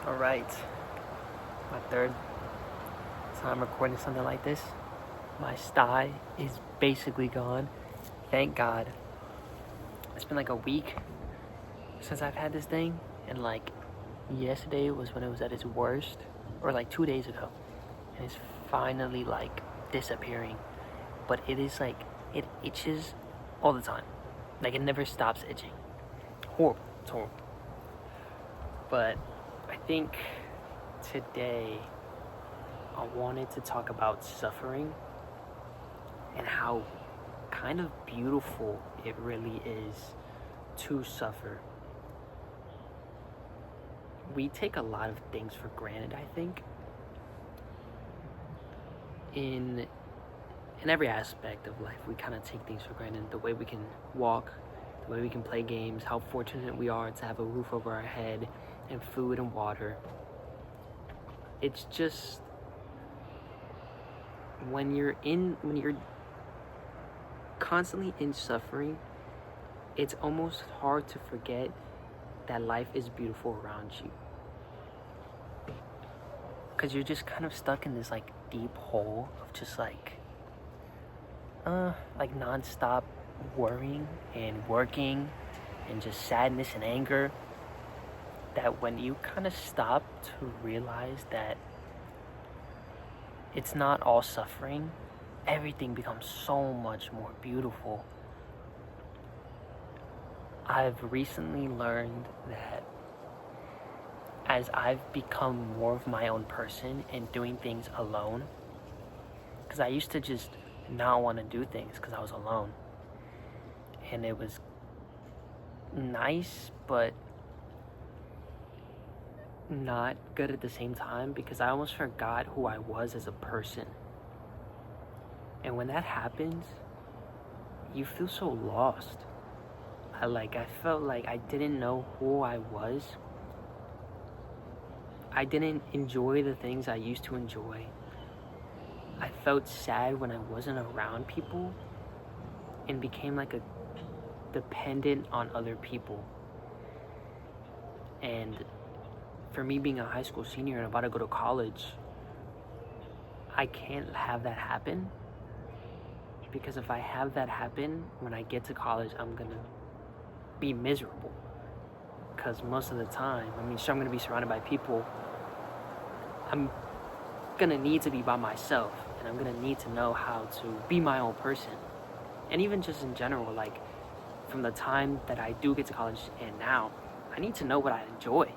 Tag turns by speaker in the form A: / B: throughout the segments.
A: Alright, my third time recording something like this. My sty is basically gone. Thank God. It's been like a week since I've had this thing, and like yesterday was when it was at its worst, or like 2 days ago, and it's finally like disappearing. But it is like, it itches all the time. Like it never stops itching. Horrible. It's horrible. But I think today I wanted to talk about suffering and how kind of beautiful it really is to suffer. We take a lot of things for granted, I think, in every aspect of life. We kind of take things for granted. The way we can walk, the way we can play games, how fortunate we are to have a roof over our head and food and water. It's just when you're constantly in suffering, it's almost hard to forget that life is beautiful around you, because you're just kind of stuck in this like deep hole of just like non-stop worrying and working and just sadness and anger, that when you kind of stop to realize that it's not all suffering, everything becomes so much more beautiful. I've recently learned that as I've become more of my own person and doing things alone, because I used to just not want to do things because I was alone, and it was nice but not good at the same time, because I almost forgot who I was as a person. And when that happens, you feel so lost. I felt like I didn't know who I was. I didn't enjoy the things I used to enjoy. I felt sad when I wasn't around people and became like a dependent on other people. And for me being a high school senior and about to go to college, I can't have that happen, because if I have that happen when I get to college, I'm gonna be miserable. Because most of the time, sure, I'm gonna be surrounded by people, I'm gonna need to be by myself, and I'm gonna need to know how to be my own person. And even just in general, like from the time that I do get to college and now, I need to know what I enjoy.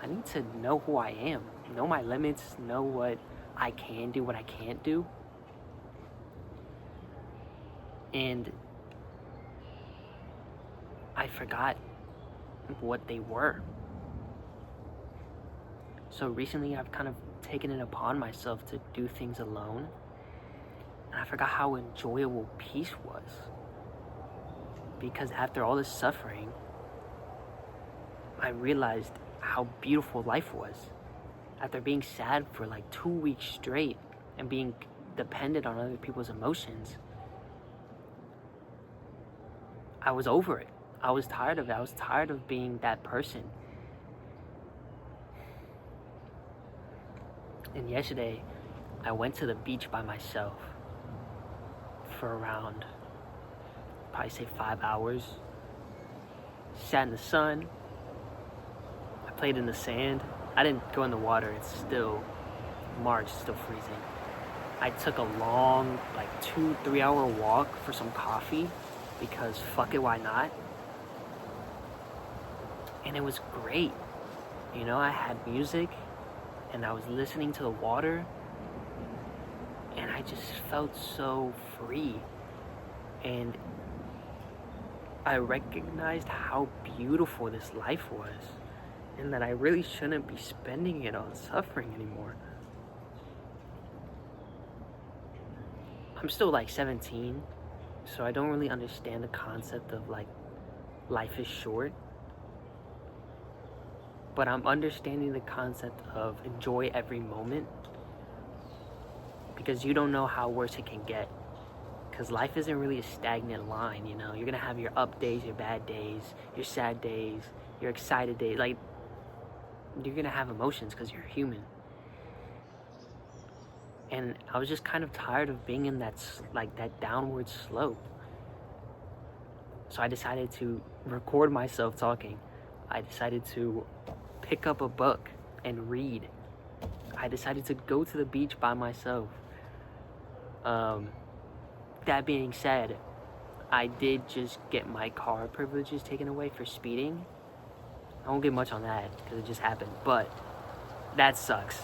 A: I need to know who I am, know my limits, know what I can do, what I can't do. And I forgot what they were. So recently I've kind of taken it upon myself to do things alone, and I forgot how enjoyable peace was. Because after all this suffering, I realized how beautiful life was. After being sad for like 2 weeks straight and being dependent on other people's emotions, I was over it. I was tired of it. I was tired of being that person. And yesterday, I went to the beach by myself for around, probably say 5 hours. Sat in the sun. I played in the sand. I didn't go in the water. It's still March, still freezing. I took a long, 2-3 hour walk for some coffee, because fuck it, why not? And it was great. I had music and I was listening to the water, and I just felt so free. And I recognized how beautiful this life was, and that I really shouldn't be spending it on suffering anymore. I'm still 17, so I don't really understand the concept of life is short. But I'm understanding the concept of enjoy every moment, because you don't know how worse it can get. Because life isn't really a stagnant line, You're gonna have your up days, your bad days, your sad days, your excited days. you're gonna have emotions because you're human. And I was just kind of tired of being in that downward slope. So I decided to record myself talking. I decided to pick up a book and read. I decided to go to the beach by myself. That being said, I did just get my car privileges taken away for speeding. I won't get much on that because it just happened, but that sucks.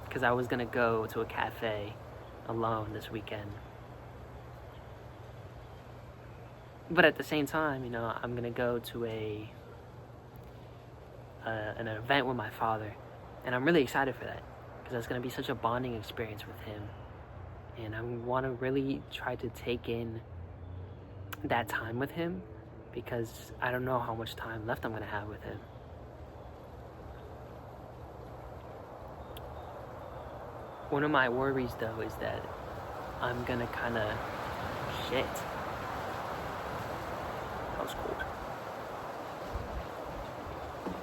A: Because I was gonna go to a cafe alone this weekend. But at the same time, I'm gonna go to an event with my father, and I'm really excited for that because that's gonna be such a bonding experience with him. And I want to really try to take in that time with him because I don't know how much time left I'm going to have with him. One of my worries, though, is that I'm going to kind of... Shit. That was cold.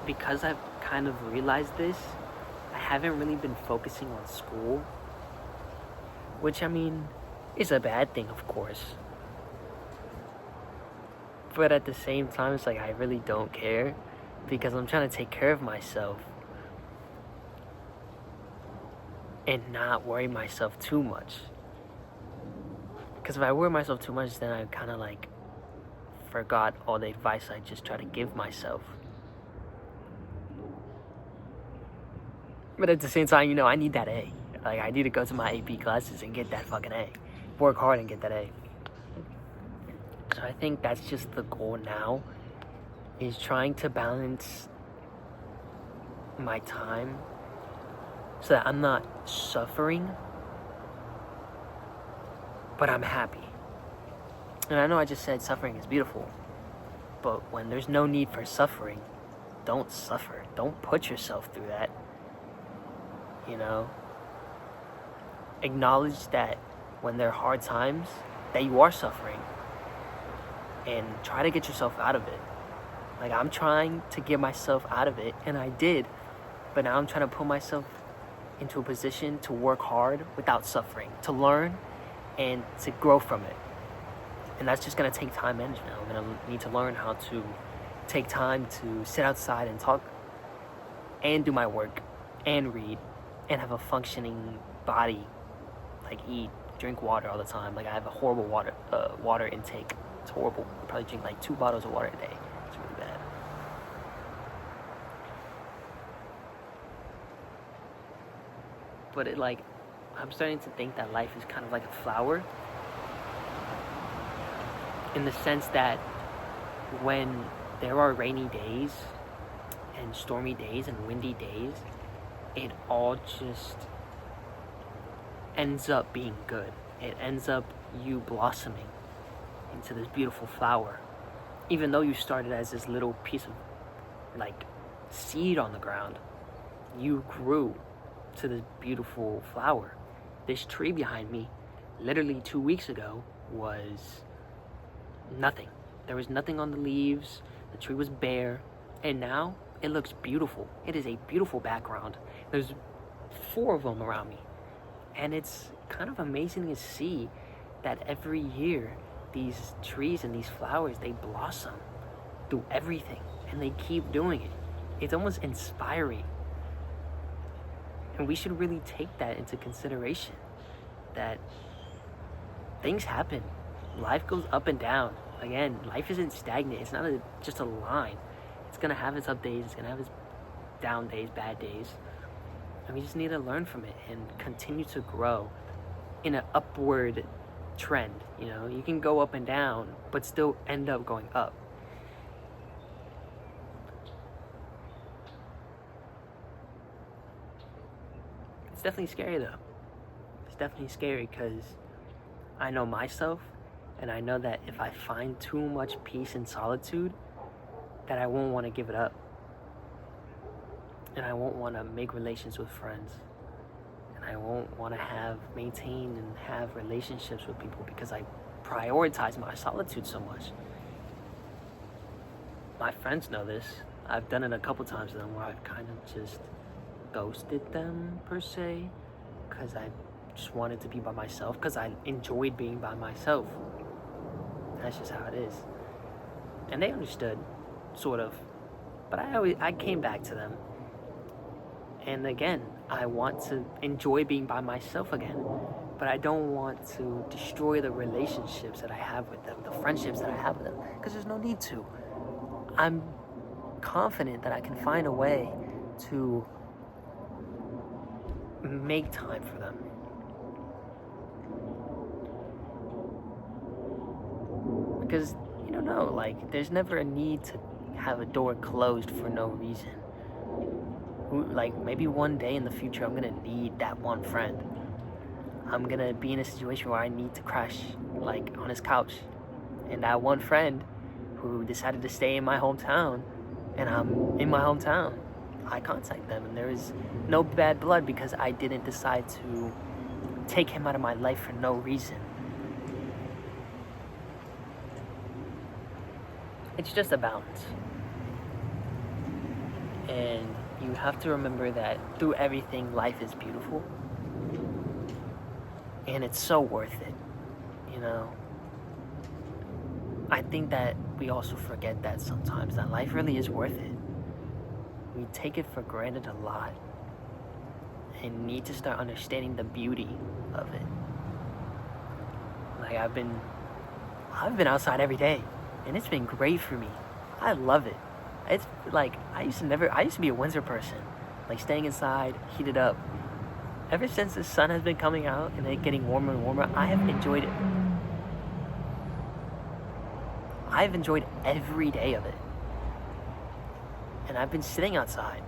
A: Because I've kind of realized this, I haven't really been focusing on school. Which, is a bad thing, of course. But at the same time, it's like I really don't care because I'm trying to take care of myself and not worry myself too much. Because if I worry myself too much, then I kind of forgot all the advice I just try to give myself. But at the same time, I need that A. I need to go to my AP classes and get that fucking A. Work hard and get that A. So I think that's just the goal now, is trying to balance my time so that I'm not suffering, but I'm happy. And I know I just said suffering is beautiful, but when there's no need for suffering, don't suffer. Don't put yourself through that. Acknowledge that when there are hard times, that you are suffering. And try to get yourself out of it. I'm trying to get myself out of it, and I did. But now I'm trying to put myself into a position to work hard without suffering. To learn and to grow from it. And that's just going to take time management. I'm going to need to learn how to take time to sit outside and talk and do my work and read and have a functioning body. Eat, drink water all the time. I have a horrible water intake. It's horrible. I probably drink 2 bottles of water a day. It's really bad. But I'm starting to think that life is kind of like a flower. In the sense that when there are rainy days and stormy days and windy days, it all just ends up being good. It ends up you blossoming into this beautiful flower. Even though you started as this little piece of seed on the ground, you grew to this beautiful flower. This tree behind me, literally 2 weeks ago, was nothing. There was nothing on the leaves. The tree was bare. And now it looks beautiful. It is a beautiful background. There's 4 of them around me. And it's kind of amazing to see that every year these trees and these flowers, they blossom through everything. And they keep doing it. It's almost inspiring. And we should really take that into consideration. That things happen. Life goes up and down. Again, life isn't stagnant. It's not just a line. It's going to have its up days. It's going to have its down days, bad days. And we just need to learn from it and continue to grow in an upward trend. You can go up and down, but still end up going up. It's definitely scary, though. It's definitely scary because I know myself, and I know that if I find too much peace and solitude, that I won't want to give it up. And I won't want to make relations with friends. And I won't want to maintain and have relationships with people because I prioritize my solitude so much. My friends know this. I've done it a couple times with them where I've kind of just ghosted them per se, because I just wanted to be by myself, because I enjoyed being by myself. That's just how it is. And they understood, sort of. But I came back to them. And again, I want to enjoy being by myself again. But I don't want to destroy the relationships that I have with them, the friendships that I have with them, because there's no need to. I'm confident that I can find a way to make time for them. Because, you don't know, like, there's never a need to have a door closed for no reason. Like, maybe one day in the future, I'm gonna need that one friend. I'm gonna be in a situation where I need to crash, like, on his couch. And that one friend who decided to stay in my hometown, and I'm in my hometown, I contact them. And there is no bad blood because I didn't decide to take him out of my life for no reason. It's just a balance. And you have to remember that through everything, life is beautiful. And it's so worth it, you know? I think that we also forget that sometimes, that life really is worth it. We take it for granted a lot and need to start understanding the beauty of it. Like, I've been outside every day, and it's been great for me. I love it. It's like, I used to be a winter person, like staying inside, heated up. Ever since the sun has been coming out and it getting warmer and warmer, I have enjoyed it. I've enjoyed every day of it. And I've been sitting outside,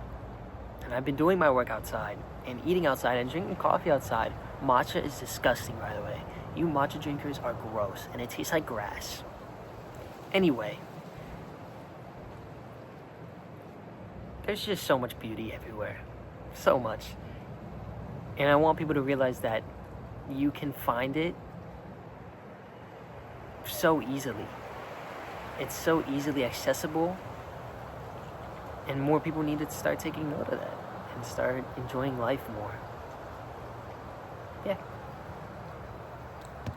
A: and I've been doing my work outside, and eating outside, and drinking coffee outside. Matcha is disgusting, by the way. You matcha drinkers are gross, and it tastes like grass. Anyway, there's just so much beauty everywhere. So much. And I want people to realize that you can find it so easily. It's so easily accessible. And more people need to start taking note of that and start enjoying life more.